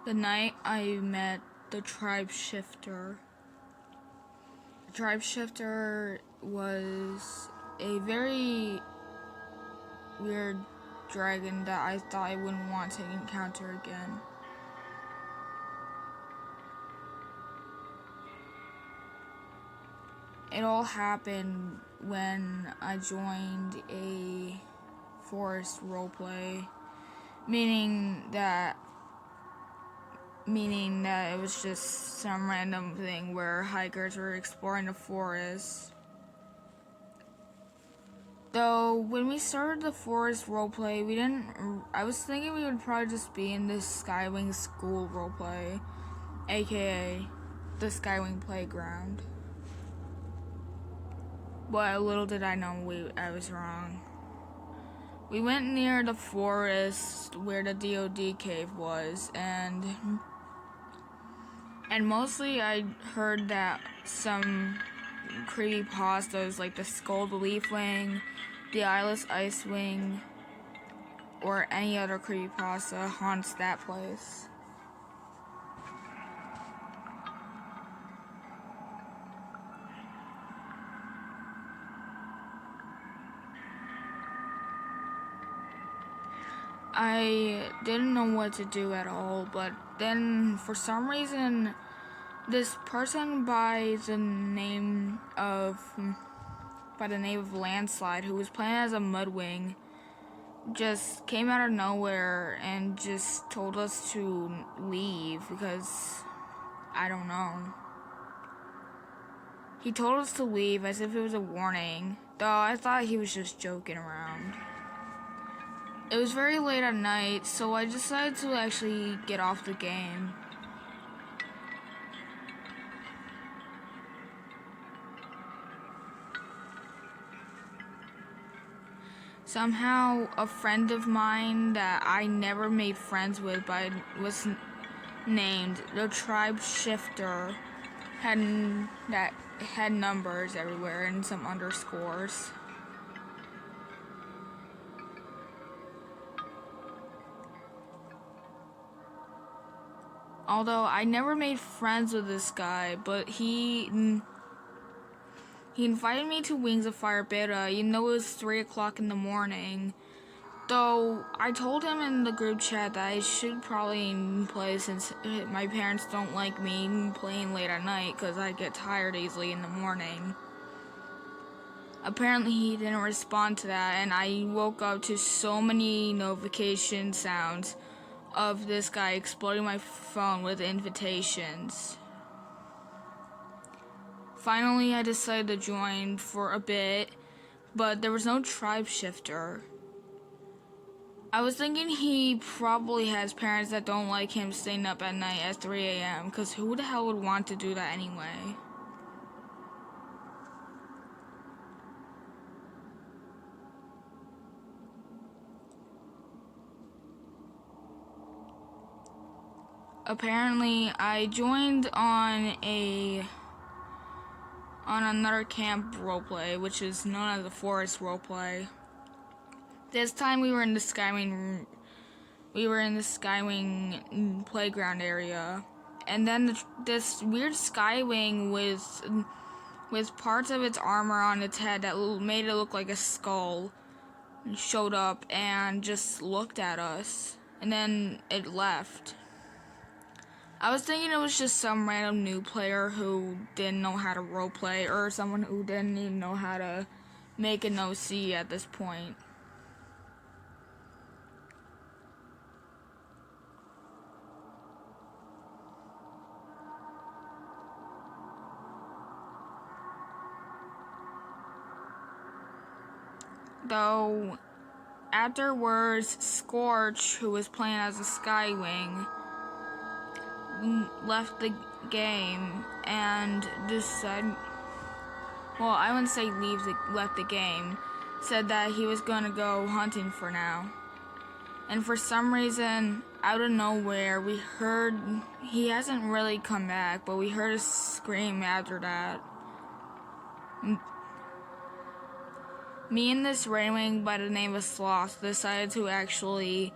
The night I met the tribe shifter. The tribe shifter was a very weird dragon that I thought I wouldn't want to encounter again. It all happened when I joined a forest roleplay, meaning that it was just some random thing where hikers were exploring the forest. Though when we started the forest roleplay, I was thinking we would probably just be in this Skywing school roleplay, aka the Skywing playground. But little did I know I was wrong. We went near the forest where the DOD cave was, and mostly I heard that some creepypastas like the Skull the Leafwing, the Eyeless Icewing, or any other creepypasta haunts that place. I didn't know what to do at all, but then for some reason, this person by the name of Landslide, who was playing as a Mudwing, just came out of nowhere and just told us to leave because, I don't know. He told us to leave as if it was a warning, though I thought he was just joking around. It was very late at night, so I decided to actually get off the game. Somehow, a friend of mine that I never made friends with, but was named the Tribe Shifter, had numbers everywhere and some underscores. Although I never made friends with this guy, but he invited me to Wings of Fire Beta, even though it was 3 o'clock in the morning. Though I told him in the group chat that I should probably play since my parents don't like me playing late at night because I get tired easily in the morning. Apparently he didn't respond to that, and I woke up to so many notification sounds of this guy exploding my phone with invitations. Finally, I decided to join for a bit, but there was no tribe shifter. I was thinking he probably has parents that don't like him staying up at night at 3 a.m. because who the hell would want to do that anyway? Apparently, I joined on another camp roleplay, which is known as the forest roleplay. This time we were in the Skywing playground area, and then this weird Skywing with parts of its armor on its head that made it look like a skull showed up and just looked at us, and then it left. I was thinking it was just some random new player who didn't know how to roleplay, or someone who didn't even know how to make an OC at this point. Though, afterwards, Scorch, who was playing as a Skywing, left the game and decided, well, I wouldn't say left the game, said that he was gonna go hunting for now. And for some reason, out of nowhere, we heard, he hasn't really come back, but we heard a scream after that. Me and this Rainwing by the name of Sloth decided to actually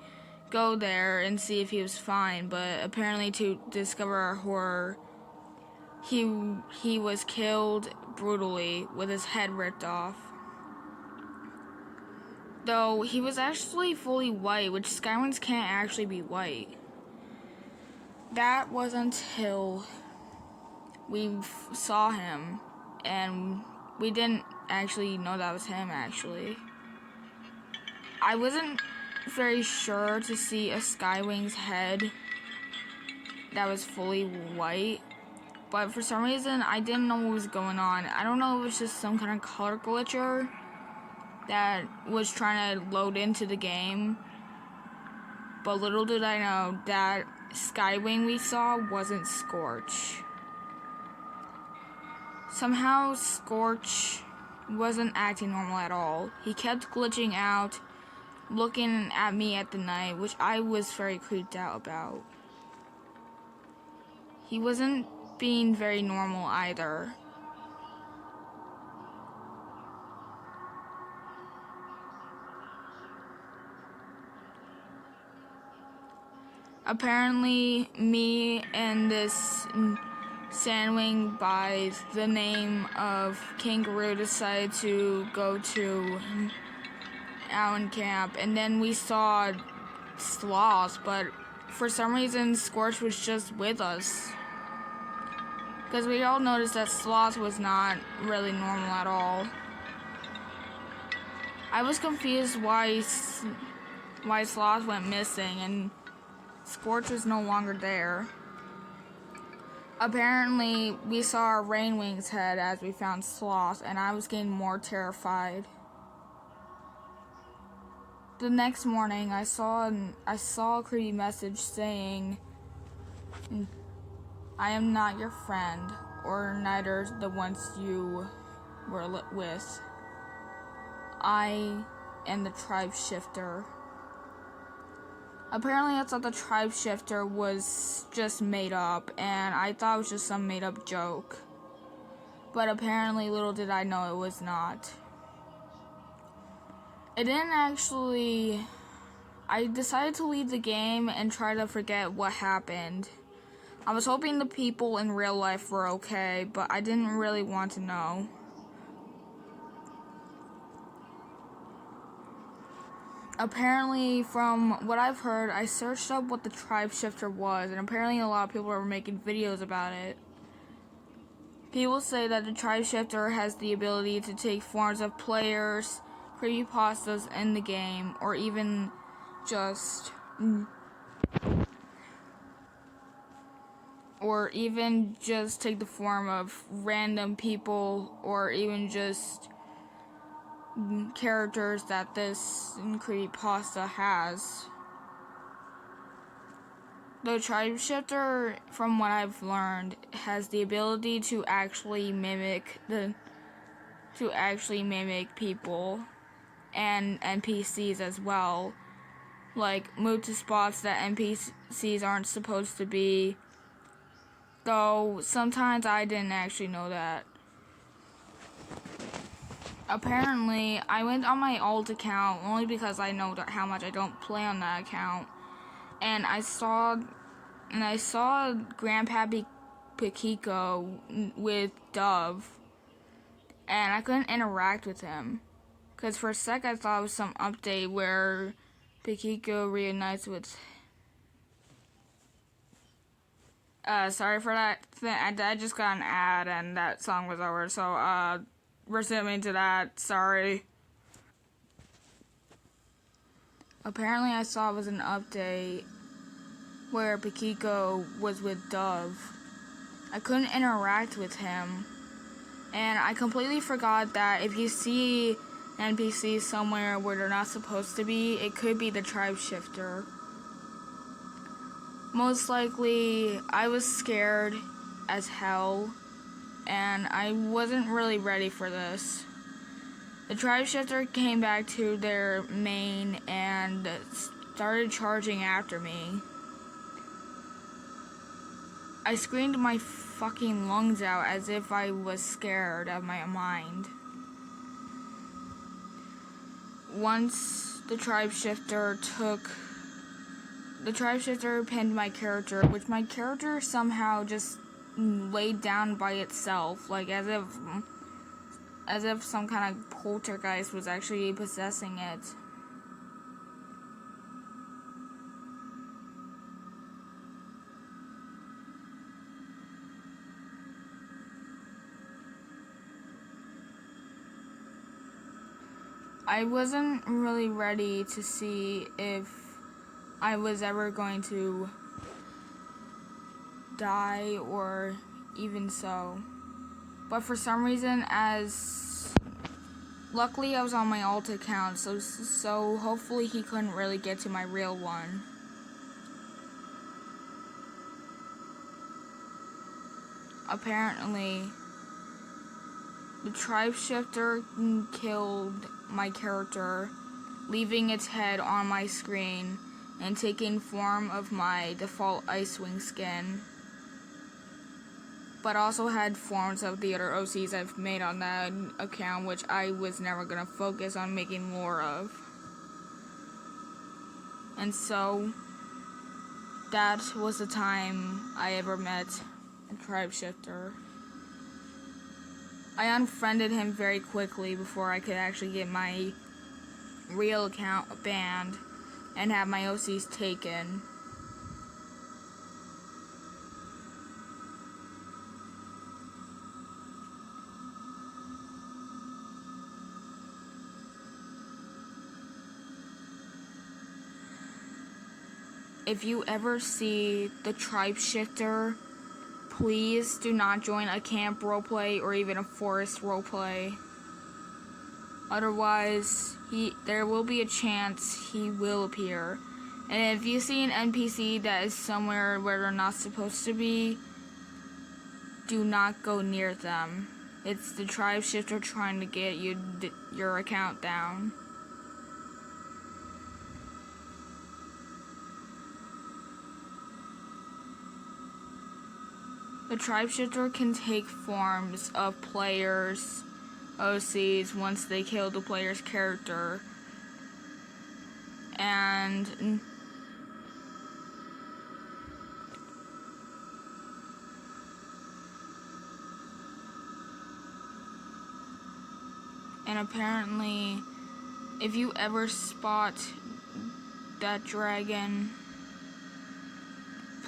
go there and see if he was fine, but apparently to discover our horror, he was killed brutally with his head ripped off. Though he was actually fully white, which Skywings can't actually be white. That was until we saw him, and we didn't actually know that was him, actually. I wasn't very sure to see a Skywing's head that was fully white, but for some reason, I didn't know what was going on. I don't know if it was just some kind of color glitcher that was trying to load into the game, but little did I know that Skywing we saw wasn't Scorch. Somehow Scorch wasn't acting normal at all. He kept glitching out, looking at me at the night, which I was very creeped out about. He wasn't being very normal either. Apparently, me and this Sandwing by the name of Kangaroo decided to go to Allen Camp, and then we saw Sloth, but for some reason Scorch was just with us. Because we all noticed that Sloth was not really normal at all. I was confused why Sloth went missing and Scorch was no longer there. Apparently, we saw a Rainwing's head as we found Sloth, and I was getting more terrified. The next morning, I saw a creepy message saying, "I am not your friend, or neither the ones you were with. I am the tribe shifter." Apparently, I thought the tribe shifter was just made up, and I thought it was just some made up joke. But apparently, little did I know it was not. It didn't actually. I decided to leave the game and try to forget what happened. I was hoping the people in real life were okay, but I didn't really want to know. Apparently, from what I've heard, I searched up what the tribe shifter was, and apparently a lot of people are making videos about it. People say that the tribe shifter has the ability to take forms of players, creepypastas in the game, or even just take the form of random people, or even just characters that this creepypasta has. The tribe shifter, from what I've learned, has the ability to actually mimic people and NPCs as well. Like, move to spots that NPCs aren't supposed to be. Though sometimes I didn't actually know that. Apparently, I went on my alt account only because I know how much I don't play on that account, and I saw Grandpappy Pikiko with Dove, and I couldn't interact with him, because for a sec I thought it was some update where Pikiko reunites with. Sorry for that. I just got an ad and that song was over, so resuming to that, sorry. Apparently I saw it was an update where Pikiko was with Dove. I couldn't interact with him, and I completely forgot that if you see NPCs somewhere where they're not supposed to be, it could be the tribe shifter. Most likely, I was scared as hell, and I wasn't really ready for this. The tribe shifter came back to their main and started charging after me. I screamed my fucking lungs out as if I was scared out of my mind. Once the tribe shifter took the tribe shifter pinned my character, which my character somehow just laid down by itself, like as if some kind of poltergeist was actually possessing it. I wasn't really ready to see if I was ever going to die or even so. But for some reason, luckily I was on my alt account, so hopefully he couldn't really get to my real one. Apparently, the tribe shifter killed my character, leaving its head on my screen and taking form of my default Icewing skin, but also had forms of the other OCs I've made on that account, which I was never gonna focus on making more of. And so that was the time I ever met a tribe shifter. I unfriended him very quickly before I could actually get my real account banned and have my OCs taken. If you ever see the tribe shifter, please do not join a camp roleplay or even a forest roleplay. Otherwise, there will be a chance he will appear. And if you see an NPC that is somewhere where they're not supposed to be, do not go near them. It's the tribe shifter trying to get your account down. The tribe shifter can take forms of players' OCs once they kill the player's character. And apparently, if you ever spot that dragon,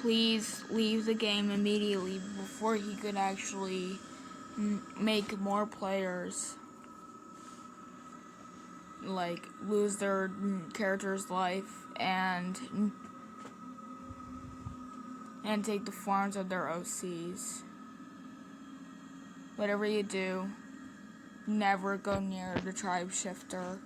please leave the game immediately before he could actually make more players like lose their character's life and take the forms of their OCs. Whatever you do, never go near the tribe shifter.